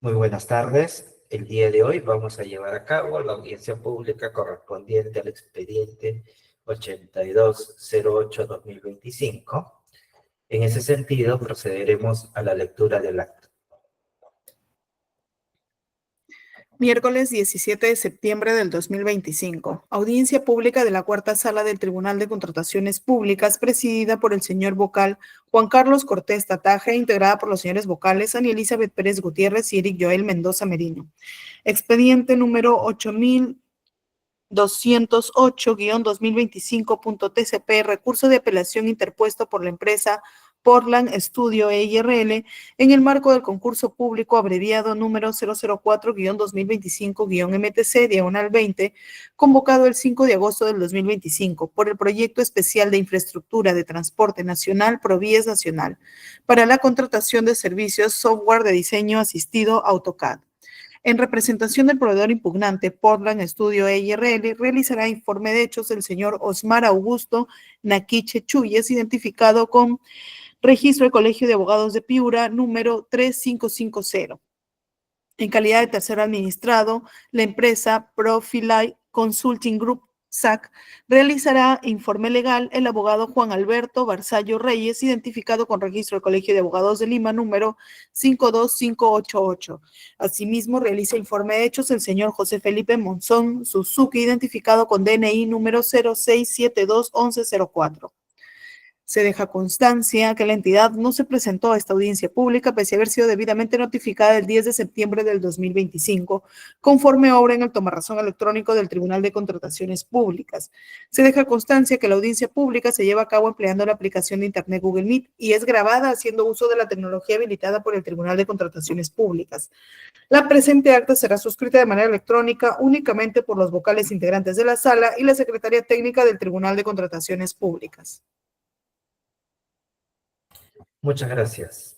Muy buenas tardes. El día de hoy vamos a llevar a cabo la audiencia pública correspondiente al expediente 8208-2025. En ese sentido, procederemos a la lectura del acta. Miércoles 17 de septiembre del 2025. Audiencia pública de la Cuarta Sala del Tribunal de Contrataciones Públicas, presidida por el señor vocal Juan Carlos Cortés Tataje, integrada por los señores vocales Ana Elizabeth Pérez Gutiérrez y Eric Joel Mendoza Merino. Expediente número 8208-2025.tcp, recurso de apelación interpuesto por la empresa Portland Studio EIRL en el marco del concurso público abreviado número 004-2025-MTC-20, convocado el 5 de agosto del 2025 por el proyecto especial de infraestructura de transporte nacional Provías Nacional para la contratación de servicios software de diseño asistido AutoCAD. En representación del proveedor impugnante, Portland Studio EIRL realizará informe de hechos el señor Osmar Augusto Naquiche Chuyes, identificado con registro del Colegio de Abogados de Piura, número 3550. En calidad de tercero administrado, la empresa Profili Consulting Group SAC realizará informe legal el abogado Juan Alberto Barzallo Reyes, identificado con registro del Colegio de Abogados de Lima, número 52588. Asimismo, realiza informe de hechos el señor José Felipe Monzón Suzuki, identificado con DNI número 06721104. Se deja constancia que la entidad no se presentó a esta audiencia pública pese a haber sido debidamente notificada el 10 de septiembre del 2025, conforme obra en el tomarrazón electrónico del Tribunal de Contrataciones Públicas. Se deja constancia que la audiencia pública se lleva a cabo empleando la aplicación de Internet Google Meet y es grabada haciendo uso de la tecnología habilitada por el Tribunal de Contrataciones Públicas. La presente acta será suscrita de manera electrónica únicamente por los vocales integrantes de la sala y la Secretaría Técnica del Tribunal de Contrataciones Públicas. Muchas gracias.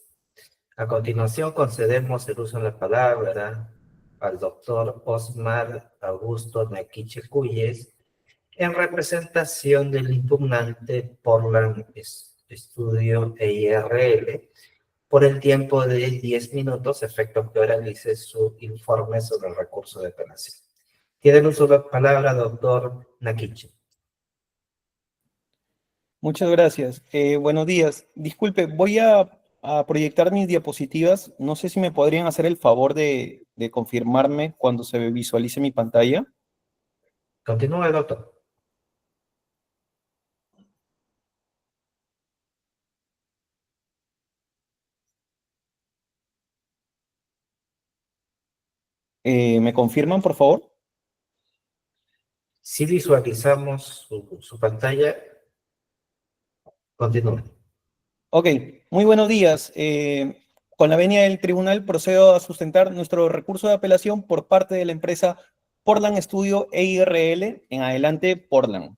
A continuación, concedemos el uso de la palabra al doctor Osmar Augusto Naquiche Chuyes, en representación del impugnante Portland Studio EIRL, por el tiempo de 10 minutos, efecto que oralice su informe sobre el recurso de apelación. Tiene el uso de la palabra, doctor Naquiche. Muchas gracias. Buenos días. Disculpe, voy a proyectar mis diapositivas. No sé si me podrían hacer el favor de confirmarme cuando se visualice mi pantalla. Continúe, doctor. ¿Me confirman, por favor? Si visualizamos su pantalla, continúe. Ok, muy buenos días. Con la venia del tribunal procedo a sustentar nuestro recurso de apelación por parte de la empresa Portland Studio EIRL, en adelante Portland.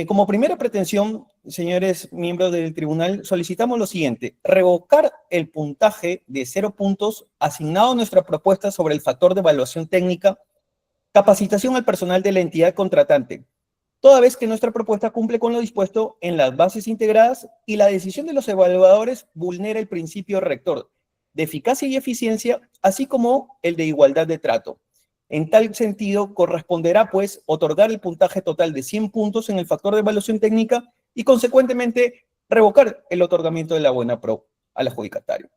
Como primera pretensión, señores miembros del tribunal, solicitamos lo siguiente: revocar el puntaje de 0 puntos asignado a nuestra propuesta sobre el factor de evaluación técnica, capacitación al personal de la entidad contratante, toda vez que nuestra propuesta cumple con lo dispuesto en las bases integradas y la decisión de los evaluadores vulnera el principio rector de eficacia y eficiencia, así como el de igualdad de trato. En tal sentido, corresponderá, pues, otorgar el puntaje total de 100 puntos en el factor de evaluación técnica y, consecuentemente, revocar el otorgamiento de la buena pro al adjudicatario.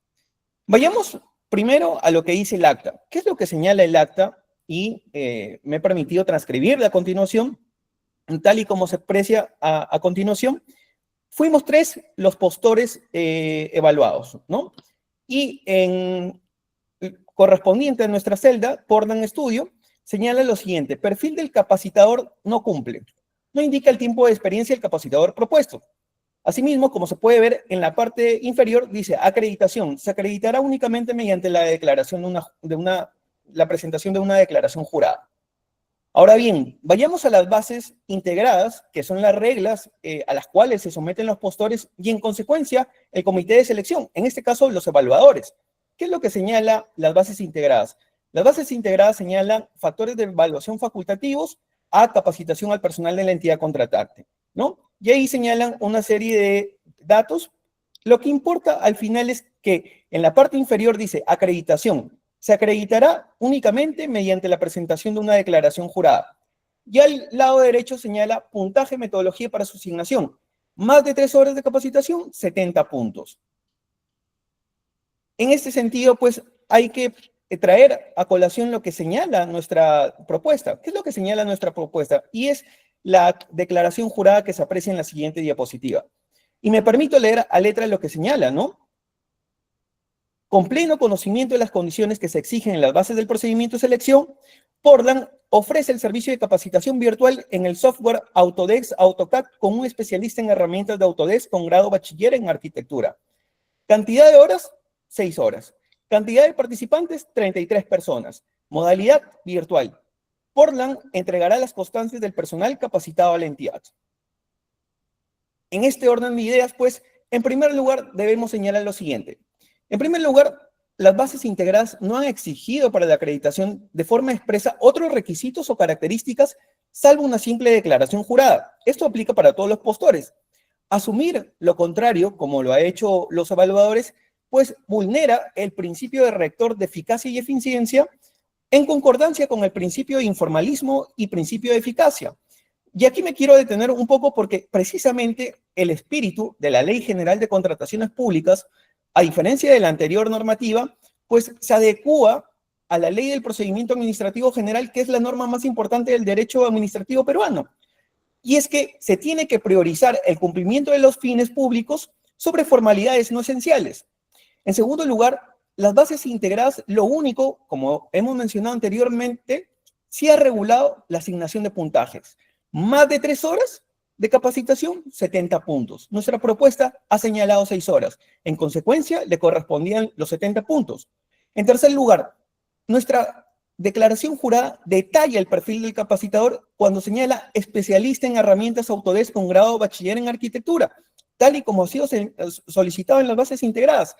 Vayamos primero a lo que dice el acta. ¿Qué es lo que señala el acta? Y me he permitido transcribirla a continuación, tal y como se aprecia a continuación. Fuimos 3 los postores evaluados, ¿no? Y en correspondiente a nuestra celda, Portland Studio, señala lo siguiente: perfil del capacitador no cumple. No indica el tiempo de experiencia del capacitador propuesto. Asimismo, como se puede ver en la parte inferior, dice acreditación. Se acreditará únicamente mediante la declaración la presentación de una declaración jurada. Ahora bien, vayamos a las bases integradas, que son las reglas a las cuales se someten los postores y, en consecuencia, el comité de selección, en este caso, los evaluadores. ¿Qué es lo que señala las bases integradas? Las bases integradas señalan factores de evaluación facultativos a capacitación al personal de la entidad contratante, ¿no? Y ahí señalan una serie de datos. Lo que importa al final es que en la parte inferior dice acreditación. Se acreditará únicamente mediante la presentación de una declaración jurada. Y al lado derecho señala puntaje, metodología para su asignación. Más de 3 horas de capacitación, 70 puntos. En este sentido, pues, hay que traer a colación lo que señala nuestra propuesta. ¿Qué es lo que señala nuestra propuesta? Y es la declaración jurada que se aprecia en la siguiente diapositiva. Y me permito leer a letra lo que señala, ¿no? Con pleno conocimiento de las condiciones que se exigen en las bases del procedimiento de selección, Portland ofrece el servicio de capacitación virtual en el software Autodesk AutoCAD con un especialista en herramientas de Autodesk con grado bachiller en arquitectura. Cantidad de horas, 6 horas. Cantidad de participantes, 33 personas. Modalidad virtual. Portland entregará las constancias del personal capacitado a la entidad. En este orden de ideas, pues, en primer lugar, debemos señalar lo siguiente. En primer lugar, las bases integradas no han exigido para la acreditación de forma expresa otros requisitos o características, salvo una simple declaración jurada. Esto aplica para todos los postores. Asumir lo contrario, como lo han hecho los evaluadores, pues vulnera el principio de rector de eficacia y eficiencia en concordancia con el principio de informalismo y principio de eficacia. Y aquí me quiero detener un poco porque precisamente el espíritu de la Ley General de Contrataciones Públicas, a diferencia de la anterior normativa, pues se adecúa a la Ley del Procedimiento Administrativo General, que es la norma más importante del derecho administrativo peruano. Y es que se tiene que priorizar el cumplimiento de los fines públicos sobre formalidades no esenciales. En segundo lugar, las bases integradas, lo único, como hemos mencionado anteriormente, sí ha regulado la asignación de puntajes. Más de 3 horas de capacitación, 70 puntos. Nuestra propuesta ha señalado 6 horas. En consecuencia, le correspondían los 70 puntos. En tercer lugar, nuestra declaración jurada detalla el perfil del capacitador cuando señala especialista en herramientas Autodesk con grado bachiller en arquitectura, tal y como ha sido solicitado en las bases integradas.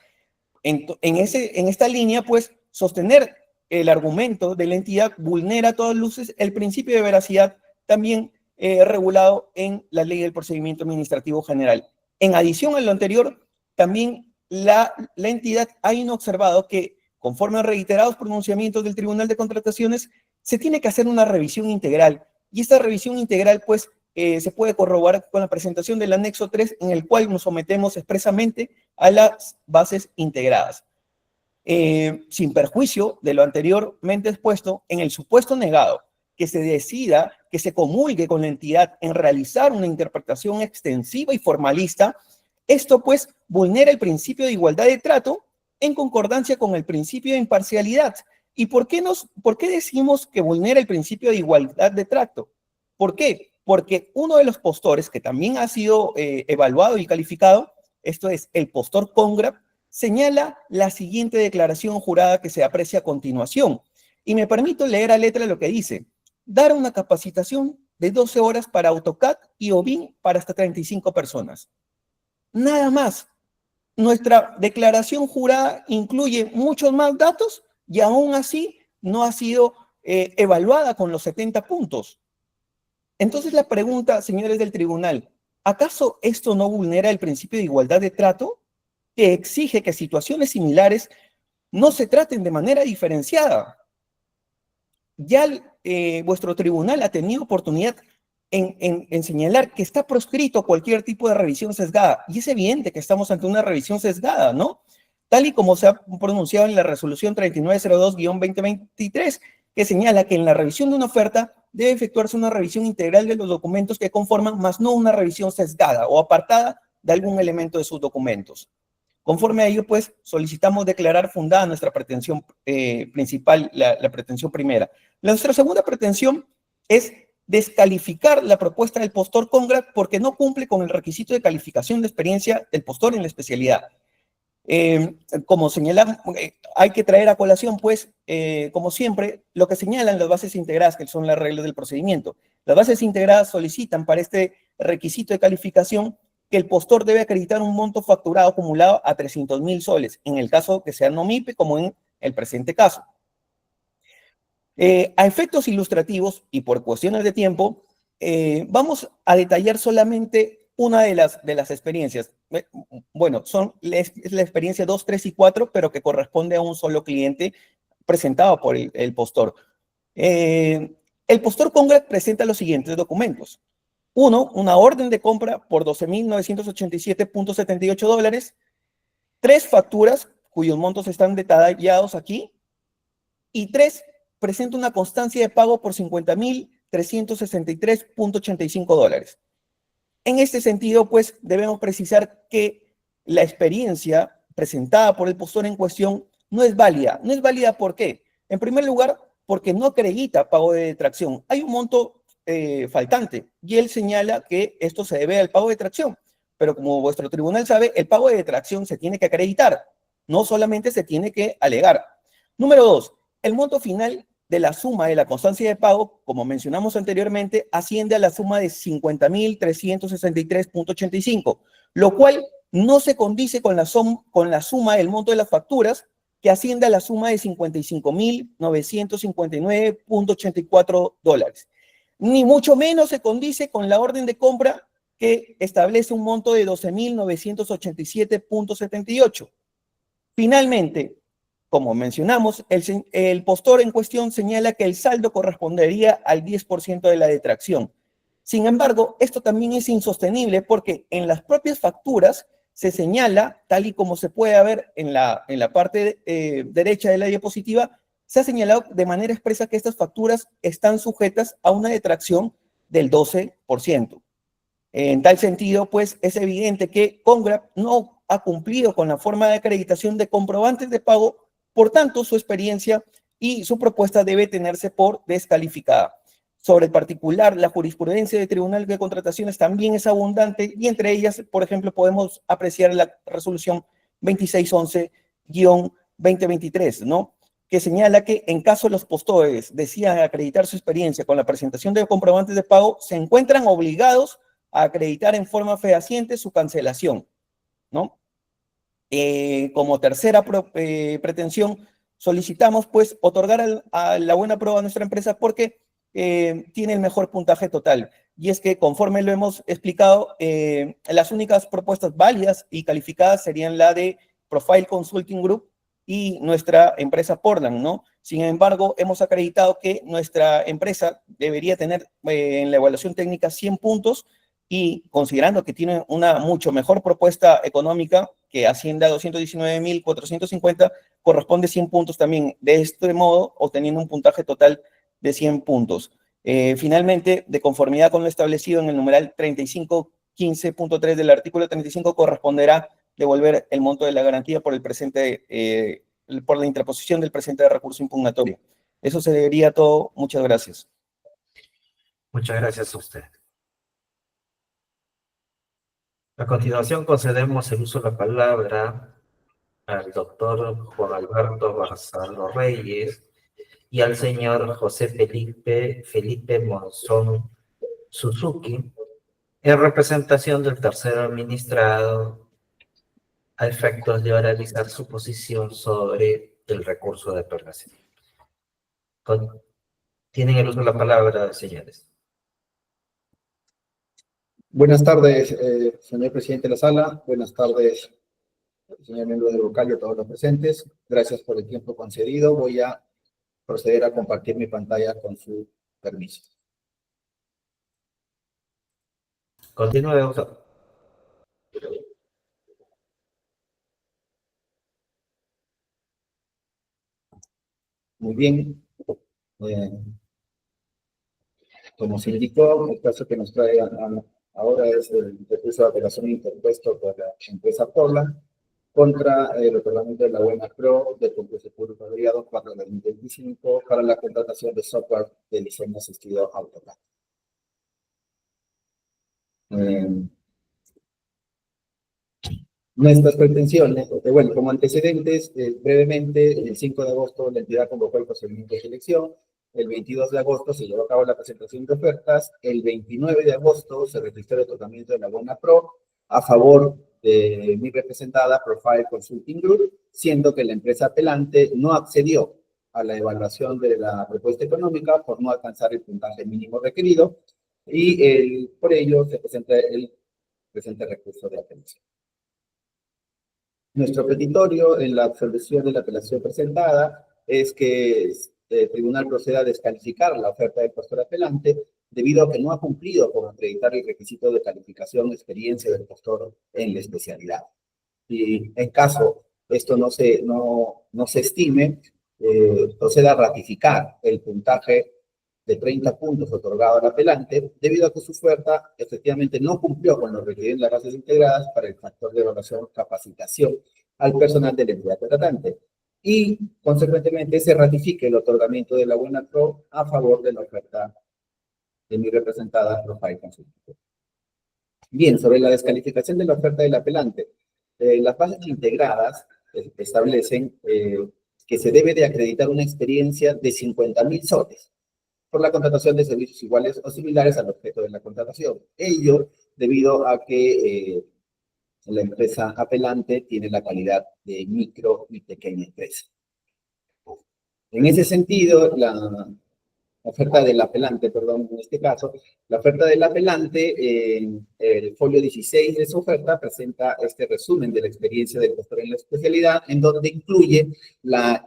En esta línea, pues, sostener el argumento de la entidad vulnera a todas luces el principio de veracidad también regulado en la Ley del Procedimiento Administrativo General. En adición a lo anterior, también la entidad ha observado que, conforme a reiterados pronunciamientos del Tribunal de Contrataciones, se tiene que hacer una revisión integral. Y esta revisión integral, pues, se puede corroborar con la presentación del anexo 3, en el cual nos sometemos expresamente a las bases integradas. Sin perjuicio de lo anteriormente expuesto, en el supuesto negado que se decida, que se comulgue con la entidad en realizar una interpretación extensiva y formalista, esto pues vulnera el principio de igualdad de trato en concordancia con el principio de imparcialidad. ¿Y por qué decimos que vulnera el principio de igualdad de trato? ¿Por qué? Porque uno de los postores que también ha sido evaluado y calificado, esto es el postor Congrap, señala la siguiente declaración jurada que se aprecia a continuación. Y me permito leer a letra lo que dice: dar una capacitación de 12 horas para AutoCAD y OBIM para hasta 35 personas. Nada más. Nuestra declaración jurada incluye muchos más datos y aún así no ha sido evaluada con los 70 puntos. Entonces la pregunta, señores del tribunal, ¿acaso esto no vulnera el principio de igualdad de trato, que exige que situaciones similares no se traten de manera diferenciada? Ya vuestro tribunal ha tenido oportunidad en señalar que está proscrito cualquier tipo de revisión sesgada. Y es evidente que estamos ante una revisión sesgada, ¿no? Tal y como se ha pronunciado en la resolución 3902-2023, que señala que en la revisión de una oferta debe efectuarse una revisión integral de los documentos que conforman, más no una revisión sesgada o apartada de algún elemento de sus documentos. Conforme a ello, pues, solicitamos declarar fundada nuestra pretensión principal, la pretensión primera. Nuestra segunda pretensión es descalificar la propuesta del postor Congrap porque no cumple con el requisito de calificación de experiencia del postor en la especialidad. Como señalamos, hay que traer a colación, pues, como siempre, lo que señalan las bases integradas, que son las reglas del procedimiento. Las bases integradas solicitan para este requisito de calificación que el postor debe acreditar un monto facturado acumulado a 300.000 soles, en el caso que sea no MIPE, como en el presente caso. A efectos ilustrativos y por cuestiones de tiempo, vamos a detallar solamente una de las experiencias. Bueno, es la experiencia 2, 3 y 4, pero que corresponde a un solo cliente presentado por el postor. El postor Congrat presenta los siguientes documentos. Uno, una orden de compra por $12,987.78, 3 facturas cuyos montos están detallados aquí, y 3, presenta una constancia de pago por $50,363.85. En este sentido, pues, debemos precisar que la experiencia presentada por el postor en cuestión no es válida. No es válida, ¿por qué? En primer lugar, porque no acredita pago de detracción. Hay un monto faltante y él señala que esto se debe al pago de detracción. Pero como vuestro tribunal sabe, el pago de detracción se tiene que acreditar, no solamente se tiene que alegar. Número 2, el monto final de la suma de la constancia de pago, como mencionamos anteriormente, asciende a la suma de $50,363.85, lo cual no se condice con la suma del monto de las facturas, que asciende a la suma de $55,959.84. Ni mucho menos se condice con la orden de compra que establece un monto de $12,987.78. Finalmente, como mencionamos, el postor en cuestión señala que el saldo correspondería al 10% de la detracción. Sin embargo, esto también es insostenible porque en las propias facturas se señala, tal y como se puede ver en la parte derecha de la diapositiva, se ha señalado de manera expresa que estas facturas están sujetas a una detracción del 12%. En tal sentido, pues, es evidente que Congrat no ha cumplido con la forma de acreditación de comprobantes de pago, por tanto, su experiencia y su propuesta debe tenerse por descalificada. Sobre el particular, la jurisprudencia del Tribunal de Contrataciones también es abundante y entre ellas, por ejemplo, podemos apreciar la resolución 2611-2023, ¿no? Que señala que en caso los postores decidan acreditar su experiencia con la presentación de comprobantes de pago, se encuentran obligados a acreditar en forma fehaciente su cancelación, ¿no? Como tercera pretensión, solicitamos pues otorgar a la buena prueba a nuestra empresa porque tiene el mejor puntaje total. Y es que conforme lo hemos explicado, las únicas propuestas válidas y calificadas serían la de Profile Consulting Group y nuestra empresa Portland, ¿no? Sin embargo, hemos acreditado que nuestra empresa debería tener en la evaluación técnica 100 puntos y considerando que tiene una mucho mejor propuesta económica que asciende a 219,450, corresponde 100 puntos también. De este modo, obteniendo un puntaje total de 100 puntos. Finalmente, de conformidad con lo establecido en el numeral 3515.3 del artículo 35, corresponderá devolver el monto de la garantía por por la interposición del presente recurso impugnatorio. Eso sería todo. Muchas gracias. Muchas gracias a usted. A continuación, concedemos el uso de la palabra al doctor Juan Alberto Barzalo Reyes y al señor José Felipe Monzón Suzuki, en representación del tercero administrado, a efectos de oralizar su posición sobre el recurso de apelación. Tienen el uso de la palabra, señores. Buenas tardes, señor presidente de la sala. Buenas tardes, señor miembro del vocal y a todos los presentes. Gracias por el tiempo concedido. Voy a proceder a compartir mi pantalla con su permiso. Continúe, doctor. Muy bien. Como se indicó, el caso que nos trae ahora es el recurso de apelación interpuesto por la empresa Portland contra el otorgamiento de la buena pro del concurso público abreviado 4/2025 para la contratación de software de diseño asistido AutoCAD. Nuestras pretensiones, bueno, como antecedentes, brevemente, el 5 de agosto la entidad convocó el procedimiento de selección, el 22 de agosto se llevó a cabo la presentación de ofertas, el 29 de agosto se registró el otorgamiento de la buena pro a favor de mi representada Profile Consulting Group, siendo que la empresa apelante no accedió a la evaluación de la propuesta económica por no alcanzar el puntaje mínimo requerido y por ello se presenta el presente recurso de apelación. Nuestro petitorio en la absolución de la apelación presentada es que el tribunal proceda a descalificar la oferta del postor apelante debido a que no ha cumplido con acreditar el requisito de calificación o experiencia del postor en la especialidad. Y en caso esto no se estime, proceda a ratificar el puntaje de 30 puntos otorgado al apelante, debido a que su oferta efectivamente no cumplió con los requeridos en las bases integradas para el factor de evaluación capacitación al personal de la entidad contratante. Y, consecuentemente, se ratifique el otorgamiento de la buena pro a favor de la oferta de mi representada Profile Consulting. Bien, sobre la descalificación de la oferta del apelante, las bases integradas establecen que se debe de acreditar una experiencia de 50.000 soles por la contratación de servicios iguales o similares al objeto de la contratación. Ello debido a que la empresa apelante tiene la calidad de micro y pequeña empresa. En ese sentido, la oferta del apelante, perdón, en este caso, la oferta del apelante, en el folio 16 de su oferta, presenta este resumen de la experiencia del postor en la especialidad, en donde incluye la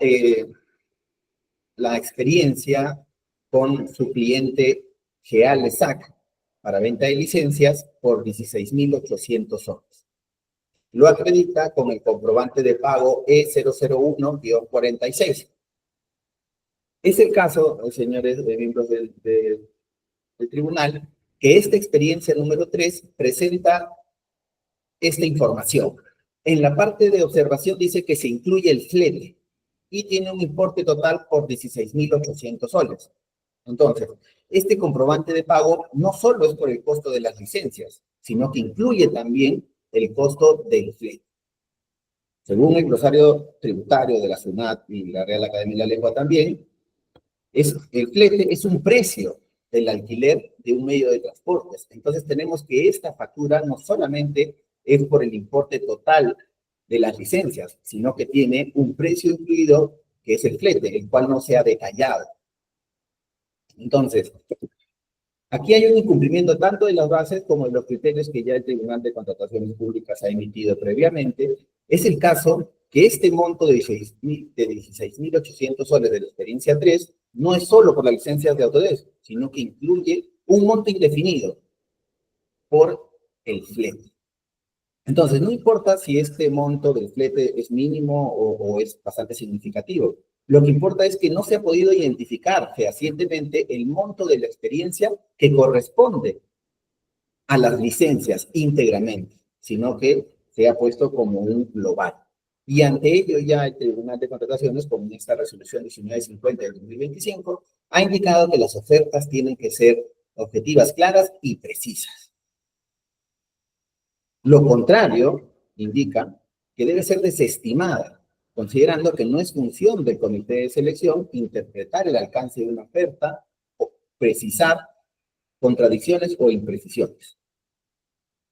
experiencia con su cliente GEAL SAC para venta de licencias por 16.800 soles. Lo acredita con el comprobante de pago E001-46. Es el caso, señores miembros del tribunal, que esta experiencia número 3 presenta esta información. En la parte de observación dice que se incluye el flete y tiene un importe total por 16.800 soles. Entonces, este comprobante de pago no solo es por el costo de las licencias, sino que incluye también el costo del flete. Según el glosario tributario de la SUNAT y la Real Academia de la Lengua también, el flete es un precio del alquiler de un medio de transportes. Entonces tenemos que esta factura no solamente es por el importe total de las licencias, sino que tiene un precio incluido que es el flete, el cual no se ha detallado. Entonces, aquí hay un incumplimiento tanto de las bases como de los criterios que ya el Tribunal de Contrataciones Públicas ha emitido previamente. Es el caso que este monto de 16.800 soles de la experiencia 3 no es solo por las licencias de Autodesk, sino que incluye un monto indefinido por el flete. Entonces, no importa si este monto del flete es mínimo o es bastante significativo. Lo que importa es que no se ha podido identificar fehacientemente el monto de la experiencia que corresponde a las licencias íntegramente, sino que se ha puesto como un global. Y ante ello ya el Tribunal de Contrataciones, con esta resolución 1950 del 2025, ha indicado que las ofertas tienen que ser objetivas, claras y precisas. Lo contrario indica que debe ser desestimada, considerando que no es función del comité de selección interpretar el alcance de una oferta o precisar contradicciones o imprecisiones.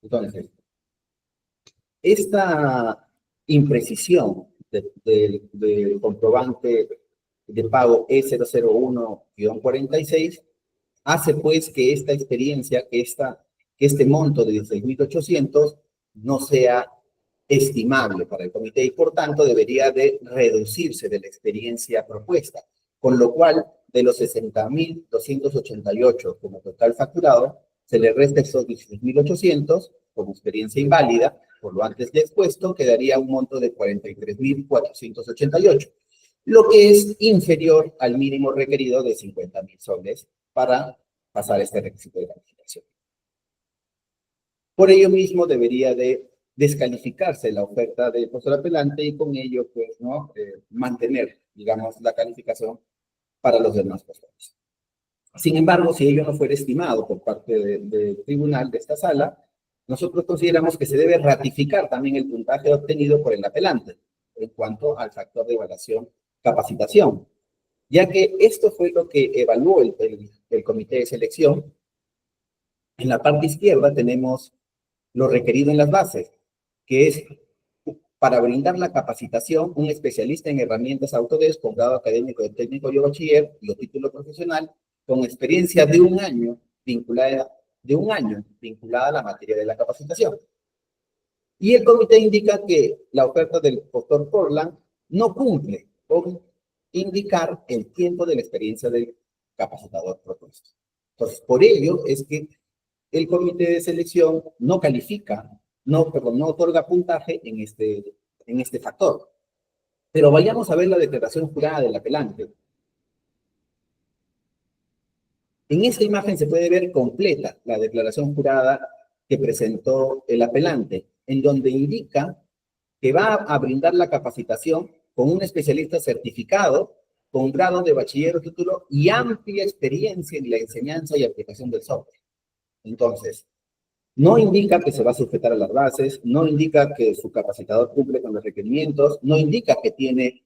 Entonces, esta imprecisión del comprobante de pago E001-46 hace pues que esta experiencia, que este monto de 16.800 no sea estimable para el comité y por tanto debería de reducirse de la experiencia propuesta, con lo cual de los 60.288 como total facturado, se le resta esos 16.800 como experiencia inválida, por lo antes expuesto, quedaría un monto de 43.488, lo que es inferior al mínimo requerido de 50.000 soles para pasar este requisito de calificación. Por ello mismo debería de descalificarse la oferta del postor apelante y con ello, pues, ¿no? Mantener, digamos, la calificación para los demás postores. Sin embargo, si ello no fuera estimado por parte del tribunal de esta sala, nosotros consideramos que se debe ratificar también el puntaje obtenido por el apelante en cuanto al factor de evaluación capacitación, ya que esto fue lo que evaluó el comité de selección. En la parte izquierda tenemos lo requerido en las bases, que es para brindar la capacitación, un especialista en herramientas Autodesk con grado académico de técnico y bachiller y o título profesional, con experiencia de 1 año de un año vinculada a la materia de la capacitación. Y el comité indica que la oferta del postor Portland no cumple con indicar el tiempo de la experiencia del capacitador propuesto. Entonces, por ello es que el comité de selección no califica, no otorga puntaje en este factor. Pero vayamos a ver la declaración jurada del apelante. En esta imagen se puede ver completa la declaración jurada que presentó el apelante, en donde indica que va a brindar la capacitación con un especialista certificado, con grado de bachiller o título y amplia experiencia en la enseñanza y aplicación del software. Entonces, no indica que se va a sujetar a las bases, no indica que su capacitador cumple con los requerimientos, no indica que tiene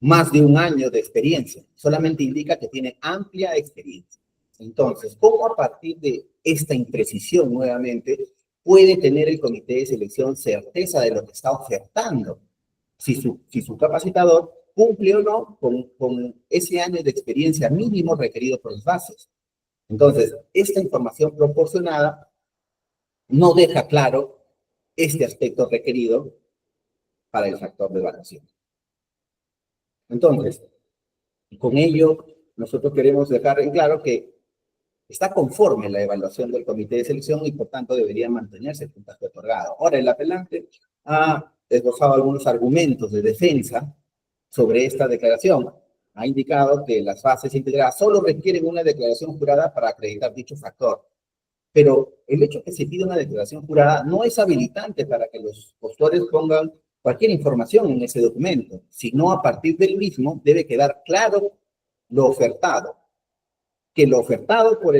más de un año de experiencia, solamente indica que tiene amplia experiencia. Entonces, ¿cómo a partir de esta imprecisión nuevamente puede tener el comité de selección certeza de lo que está ofertando? Si su capacitador cumple o no con ese año de experiencia mínimo requerido por las bases. Entonces, esta información proporcionada no deja claro este aspecto requerido para el factor de evaluación. Entonces, con ello, nosotros queremos dejar en claro que está conforme la evaluación del comité de selección y, por tanto, debería mantenerse el puntaje otorgado. Ahora, el apelante ha esbozado algunos argumentos de defensa sobre esta declaración. Ha indicado que las bases integradas solo requieren una declaración jurada para acreditar dicho factor. Pero el hecho que se pida una declaración jurada no es habilitante para que los postores pongan cualquier información en ese documento, sino a partir del mismo debe quedar claro lo ofertado, que lo ofertado por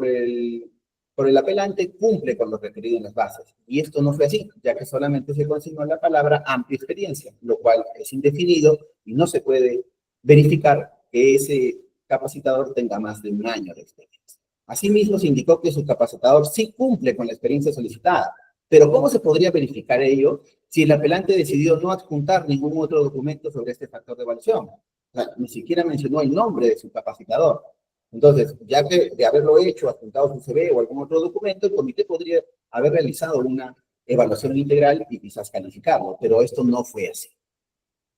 el apelante cumple con lo requerido en las bases. Y esto no fue así, ya que solamente se consignó la palabra amplia experiencia, lo cual es indefinido y no se puede verificar que ese capacitador tenga más de un año de experiencia. Asimismo, se indicó que su capacitador sí cumple con la experiencia solicitada, pero ¿cómo se podría verificar ello si el apelante decidió no adjuntar ningún otro documento sobre este factor de evaluación? O sea, ni siquiera mencionó el nombre de su capacitador. Entonces, ya que de haberlo hecho, adjuntado su CV o algún otro documento, el comité podría haber realizado una evaluación integral y quizás calificarlo, pero esto no fue así.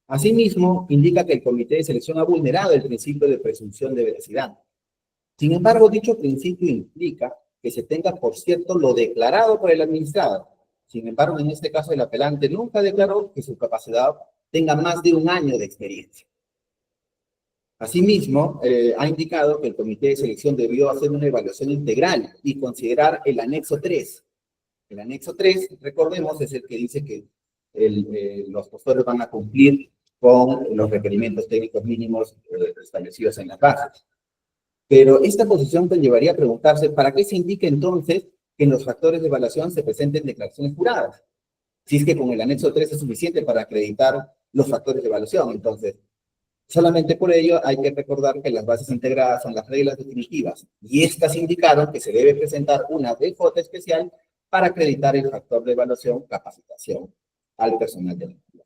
Asimismo, indica que el comité de selección ha vulnerado el principio de presunción de veracidad. Sin embargo, dicho principio implica que se tenga por cierto lo declarado por el administrado. Sin embargo, en este caso, el apelante nunca declaró que su capacidad tenga más de un año de experiencia. Asimismo, ha indicado que el comité de selección debió hacer una evaluación integral y considerar el anexo 3. El anexo 3, recordemos, es el que dice que los postores van a cumplir con los requerimientos técnicos mínimos establecidos en las bases. Pero esta posición te llevaría a preguntarse, ¿para qué se indica entonces que en los factores de evaluación se presenten declaraciones juradas? Si es que con el anexo 3 es suficiente para acreditar los factores de evaluación. Entonces, solamente por ello hay que recordar que las bases integradas son las reglas definitivas y estas indicaron que se debe presentar una DJ especial para acreditar el factor de evaluación, capacitación al personal de la entidad.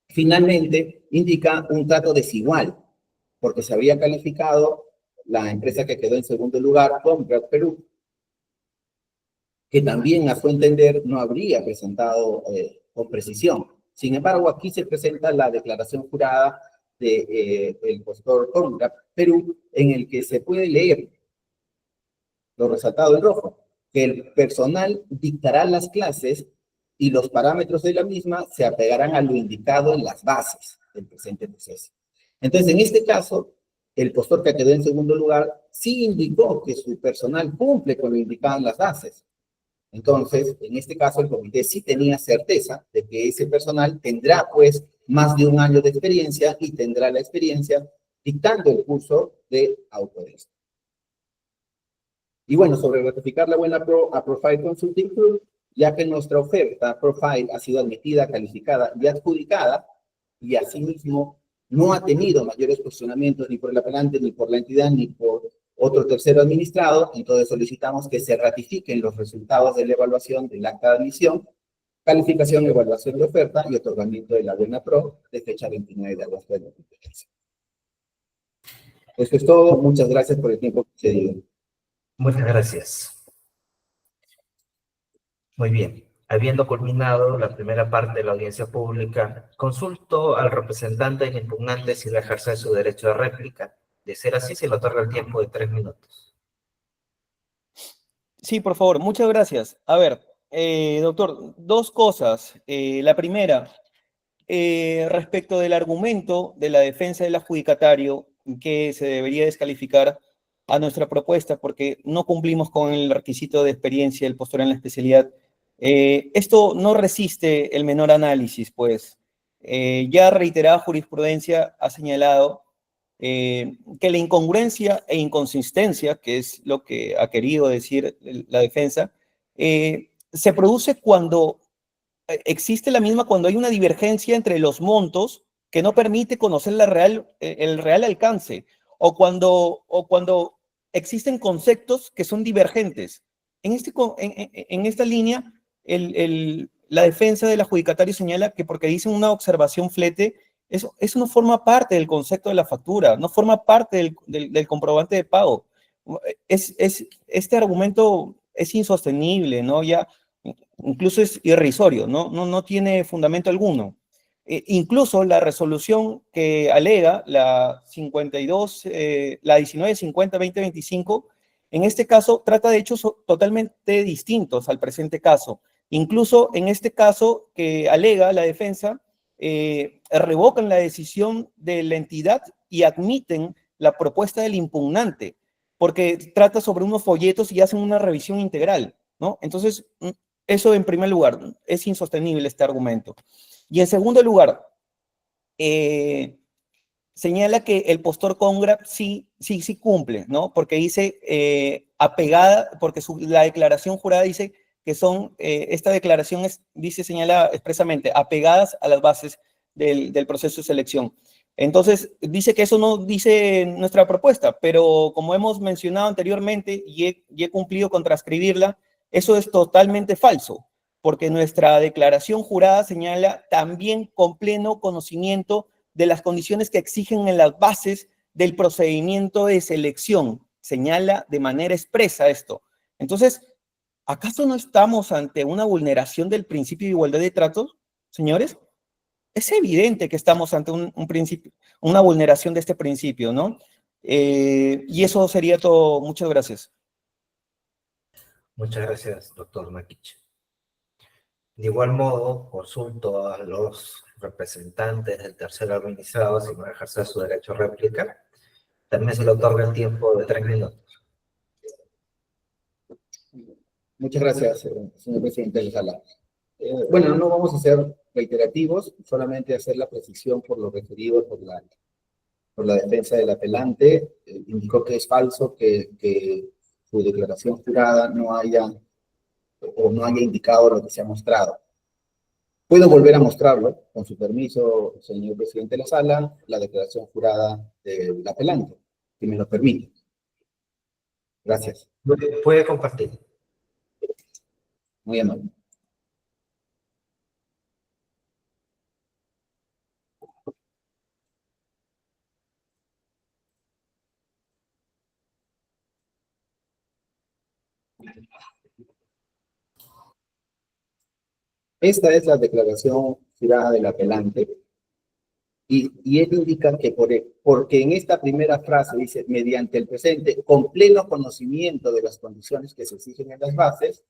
Finalmente, indica un trato desigual, porque se había calificado la empresa que quedó en segundo lugar, Comgrad Perú, que también a su entender no habría presentado con precisión. Sin embargo, aquí se presenta la declaración jurada del postor Comgrad Perú, en el que se puede leer lo resaltado en rojo, que el personal dictará las clases y los parámetros de la misma se apegarán a lo indicado en las bases del presente proceso. Entonces, en este caso, el postor que quedó en segundo lugar sí indicó que su personal cumple con lo indicado en las bases. Entonces, en este caso, el comité sí tenía certeza de que ese personal tendrá, pues, más de un año de experiencia y tendrá la experiencia dictando el curso de autodesk. Y bueno, sobre ratificar la buena a Profile Consulting Group, ya que nuestra oferta Profile ha sido admitida, calificada y adjudicada, y asimismo no ha tenido mayores cuestionamientos ni por el apelante, ni por la entidad, ni por otro tercero administrado, entonces solicitamos que se ratifiquen los resultados de la evaluación del acta de admisión, calificación, evaluación de oferta y otorgamiento de la buena pro de fecha 29 de agosto de 2013. Esto es todo. Muchas gracias por el tiempo que se dio. Muchas gracias. Muy bien. Habiendo culminado la primera parte de la audiencia pública, consulto al representante del impugnante si va a ejercer su derecho de réplica. De ser así, se le otorga el tiempo de 3 minutos. Sí, por favor, muchas gracias. A ver, doctor, dos cosas. La primera, respecto del argumento de la defensa del adjudicatario, que se debería descalificar a nuestra propuesta porque no cumplimos con el requisito de experiencia del postor en la especialidad. Esto no resiste el menor análisis, pues. Ya reiterada jurisprudencia ha señalado que la incongruencia e inconsistencia, que es lo que ha querido decir la defensa, se produce cuando existe la misma, cuando hay una divergencia entre los montos que no permite conocer el real alcance, o cuando existen conceptos que son divergentes. En esta línea, la defensa del adjudicatario señala que porque dice una observación flete, eso no forma parte del concepto de la factura, no forma parte del comprobante de pago. Este argumento es insostenible, ¿no? Ya incluso es irrisorio, no tiene fundamento alguno. Incluso la resolución que alega la 1950-2025, en este caso trata de hechos totalmente distintos al presente caso. Incluso en este caso que alega la defensa, revocan la decisión de la entidad y admiten la propuesta del impugnante, porque trata sobre unos folletos y hacen una revisión integral, ¿no? Entonces, eso en primer lugar, es insostenible este argumento. Y en segundo lugar, señala que el postor Congrap sí cumple, ¿no? Porque dice apegada, porque la declaración jurada dice que son, esta declaración señala expresamente, apegadas a las bases del proceso de selección. Entonces, dice que eso no dice nuestra propuesta, pero como hemos mencionado anteriormente y he cumplido con transcribirla, eso es totalmente falso, porque nuestra declaración jurada señala también con pleno conocimiento de las condiciones que exigen en las bases del procedimiento de selección. Señala de manera expresa esto. Entonces, ¿acaso no estamos ante una vulneración del principio de igualdad de tratos, señores? Es evidente que estamos ante un principio, una vulneración de este principio, ¿no? Y eso sería todo. Muchas gracias. Muchas gracias, doctor Maquiche. De igual modo, consulto a los representantes del tercero administrado si van a ejercer su derecho a réplica. También se le otorga el tiempo de 3 minutos. Muchas gracias, señor presidente de la sala. Bueno, no vamos a ser reiterativos, solamente hacer la precisión por lo referido por la defensa del apelante. Indicó que es falso que su declaración jurada no haya indicado lo que se ha mostrado. Puedo volver a mostrarlo, con su permiso, señor presidente de la sala, la declaración jurada del apelante, si me lo permite. Gracias. Puede compartir. Muy amable. Esta es la declaración jurada del apelante. Y él indica que porque en esta primera frase dice, mediante el presente, con pleno conocimiento de las condiciones que se exigen en las bases,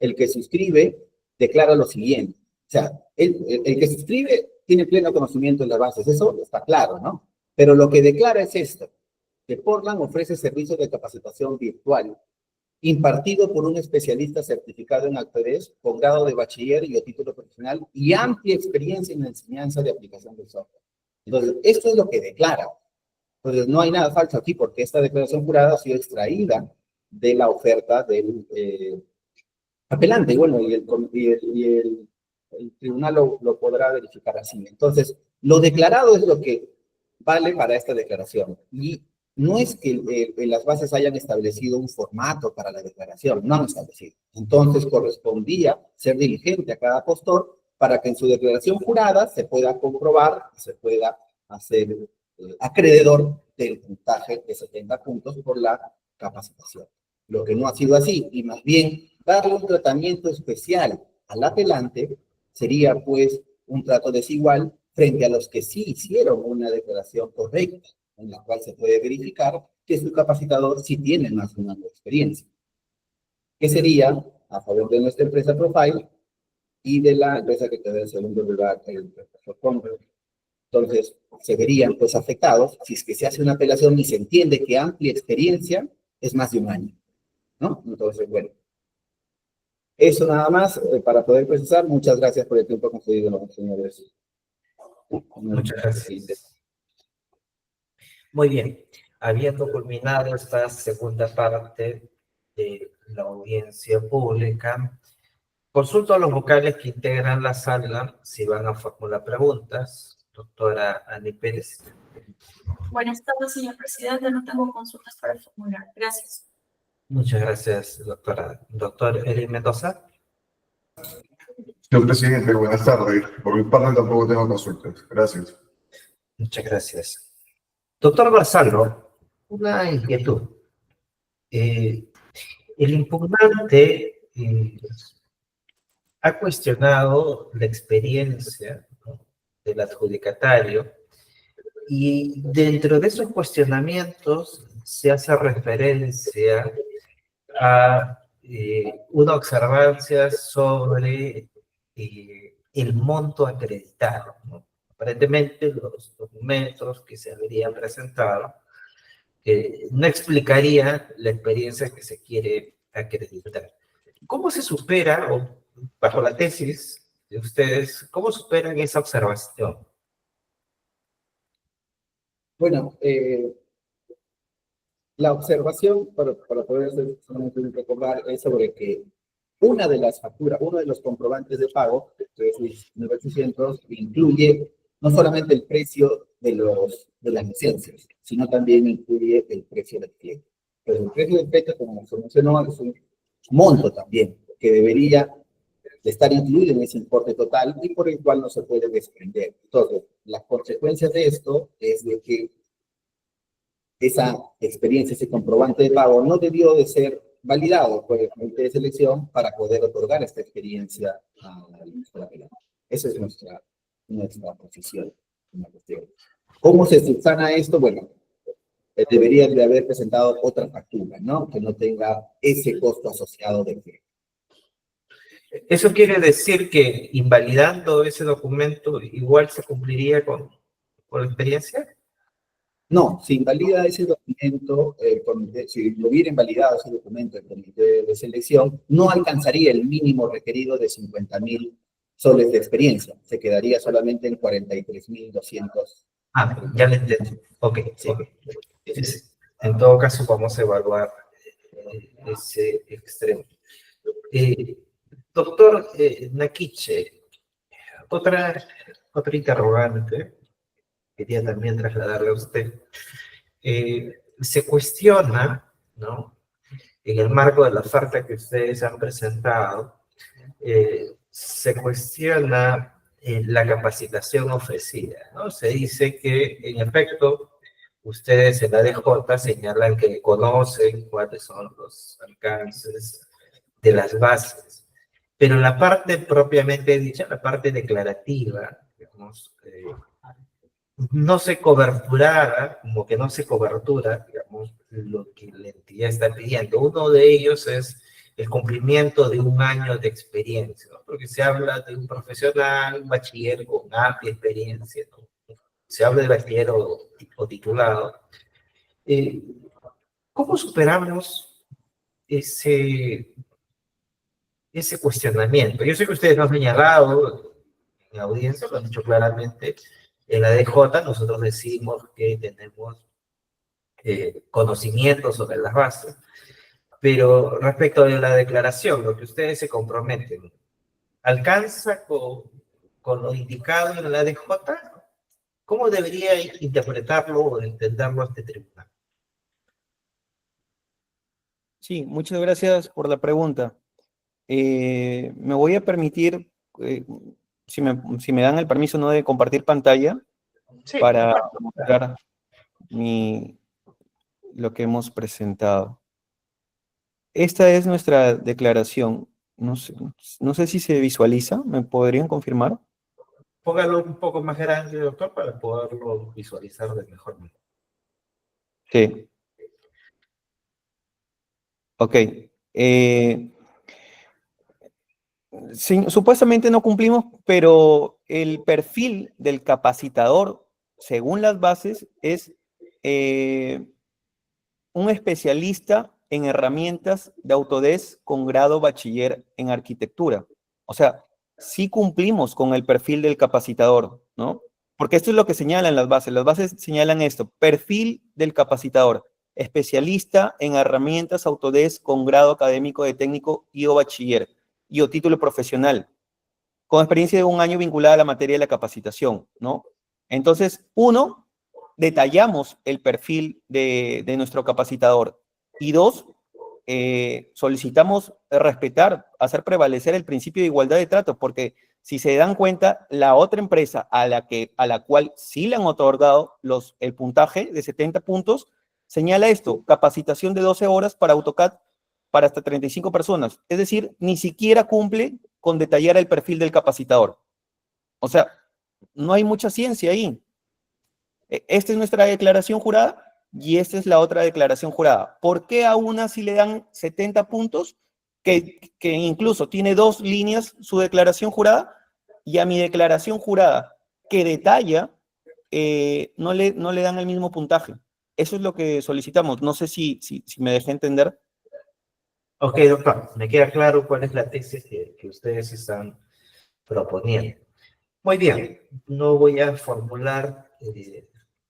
el que suscribe declara lo siguiente. O sea, el que suscribe tiene pleno conocimiento de las bases, eso está claro, ¿no? Pero lo que declara es esto, que Portland ofrece servicios de capacitación virtual impartido por un especialista certificado en Actores con grado de bachiller y o título profesional y amplia experiencia en la enseñanza de aplicación del software. Entonces, esto es lo que declara. Entonces, no hay nada falso aquí porque esta declaración jurada ha sido extraída de la oferta del apelante. Y bueno, el tribunal lo podrá verificar así. Entonces, lo declarado es lo que vale para esta declaración. Y no es que en las bases hayan establecido un formato para la declaración, no han establecido. Entonces, correspondía ser diligente a cada postor para que en su declaración jurada se pueda comprobar, se pueda hacer acreedor del puntaje de 70 puntos por la capacitación. Lo que no ha sido así, y más bien darle un tratamiento especial al apelante sería pues un trato desigual frente a los que sí hicieron una declaración correcta, en la cual se puede verificar que su capacitador sí tiene más de un año de experiencia, que sería a favor de nuestra empresa Profile y de la empresa que quedó en segundo lugar, el profesor Conrad. Entonces, se verían pues afectados si es que se hace una apelación y se entiende que amplia experiencia es más de un año, ¿no? Entonces, bueno, eso nada más para poder precisar. Muchas gracias por el tiempo concedido, señores. Muchas gracias. Muy bien. Habiendo culminado esta segunda parte de la audiencia pública, consulto a los vocales que integran la sala si van a formular preguntas. Doctora Ani Pérez. Buenas tardes, señor presidente. No tengo consultas para formular. Gracias. Muchas gracias, doctora. Doctor Eli Mendoza. Señor presidente, buenas tardes. Por mi parte tampoco tengo consultas. Gracias. Muchas gracias. Doctor Barzalo, una inquietud. El impugnante ha cuestionado la experiencia, ¿no?, del adjudicatario, y dentro de esos cuestionamientos se hace referencia a una observancia sobre el monto acreditado, ¿no? Aparentemente los documentos que se habrían presentado no explicarían la experiencia que se quiere acreditar. ¿Cómo se supera, o bajo la tesis de ustedes, cómo superan esa observación? Bueno, la observación, para poder solamente recordar, es sobre que una de las facturas, uno de los comprobantes de pago, que es 1800, incluye no solamente el precio de las licencias, sino también incluye el precio del cliente. Pero el precio del cliente, como se mencionó, es un monto también, que debería de estar incluido en ese importe total y por el cual no se puede desprender. Entonces, las consecuencias de esto es de que esa experiencia, ese comprobante de pago no debió de ser validado por el comité de selección para poder otorgar esta experiencia a la apelante. Esa es nuestra posición en la cuestión. ¿Cómo se subsana esto? Bueno, debería de haber presentado otra factura, ¿no? Que no tenga ese costo asociado de que. Eso quiere decir que invalidando ese documento igual se cumpliría con la experiencia. No, si invalida ese documento, si lo hubiera invalidado ese documento el comité de selección, no alcanzaría el mínimo requerido de 50.000 soles de experiencia. Se quedaría solamente en 43.200. Ah, ya le entendí. Ok, sí. Ok. En todo caso, vamos a evaluar ese extremo. Doctor Nakiche, otra interrogante quería también trasladarle a usted. Se cuestiona, ¿no?, en el marco de la oferta que ustedes han presentado, se cuestiona la capacitación ofrecida, ¿no? Se dice que, en efecto, ustedes en la DJ señalan que conocen cuáles son los alcances de las bases, pero la parte propiamente dicha, la parte declarativa, digamos, no se coberturaba, como que no se cobertura, digamos, lo que la entidad está pidiendo. Uno de ellos es el cumplimiento de un año de experiencia, ¿no? Porque se habla de un profesional, un bachiller con amplia experiencia, ¿no? Se habla de bachiller o titulado. ¿Cómo superamos ese cuestionamiento? Yo sé que ustedes lo han señalado en la audiencia, lo han dicho claramente. En la DJ nosotros decimos que tenemos conocimiento sobre las bases, pero respecto de la declaración, lo que ustedes se comprometen, ¿alcanza con lo indicado en la DJ? ¿Cómo debería interpretarlo o entenderlo este tribunal? Sí, muchas gracias por la pregunta. Me voy a permitir, si me dan el permiso, ¿no?, de compartir pantalla, Sí. para mostrar lo que hemos presentado. esta es nuestra declaración. No sé si se visualiza, ¿me podrían confirmar? Póngalo un poco más grande, doctor, para poderlo visualizar de mejor manera. Sí. Ok. Sí, supuestamente no cumplimos, pero el perfil del capacitador, según las bases, es un especialista en herramientas de Autodesk con grado bachiller en arquitectura. O sea, sí cumplimos con el perfil del capacitador, ¿no? Porque esto es lo que señalan las bases. Las bases señalan esto: perfil del capacitador, especialista en herramientas Autodesk con grado académico de técnico y o bachiller y o título profesional, con experiencia de 1 año vinculada a la materia de la capacitación, ¿no? Entonces, uno, detallamos el perfil de nuestro capacitador. Y dos, solicitamos respetar, hacer prevalecer el principio de igualdad de trato, porque si se dan cuenta, la otra empresa a la cual sí le han otorgado el puntaje de 70 puntos, señala esto: capacitación de 12 horas para AutoCAD para hasta 35 personas. Es decir, ni siquiera cumple con detallar el perfil del capacitador. O sea, no hay mucha ciencia ahí. Esta es nuestra declaración jurada y esta es la otra declaración jurada. ¿Por qué a una sí le dan 70 puntos, que incluso tiene 2 líneas su declaración jurada, y a mi declaración jurada, que detalla, no le dan el mismo puntaje? Eso es lo que solicitamos. No sé si me dejé entender. Ok, doctor, me queda claro cuál es la tesis que ustedes están proponiendo. Muy bien, no voy a formular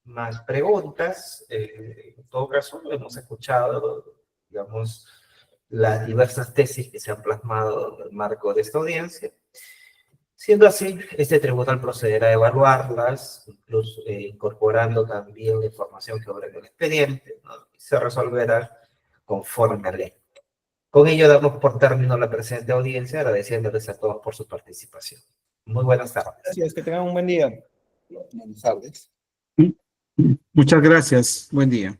más preguntas. En todo caso, hemos escuchado, digamos, las diversas tesis que se han plasmado en el marco de esta audiencia. Siendo así, este tribunal procederá a evaluarlas, incluso incorporando también la información que obra en el expediente, ¿no? Y se resolverá conforme a ley. Con ello damos por término la presente audiencia, agradeciéndoles a todos por su participación. Muy buenas tardes. Gracias, que tengan un buen día. Buenas tardes. Muchas gracias. Buen día.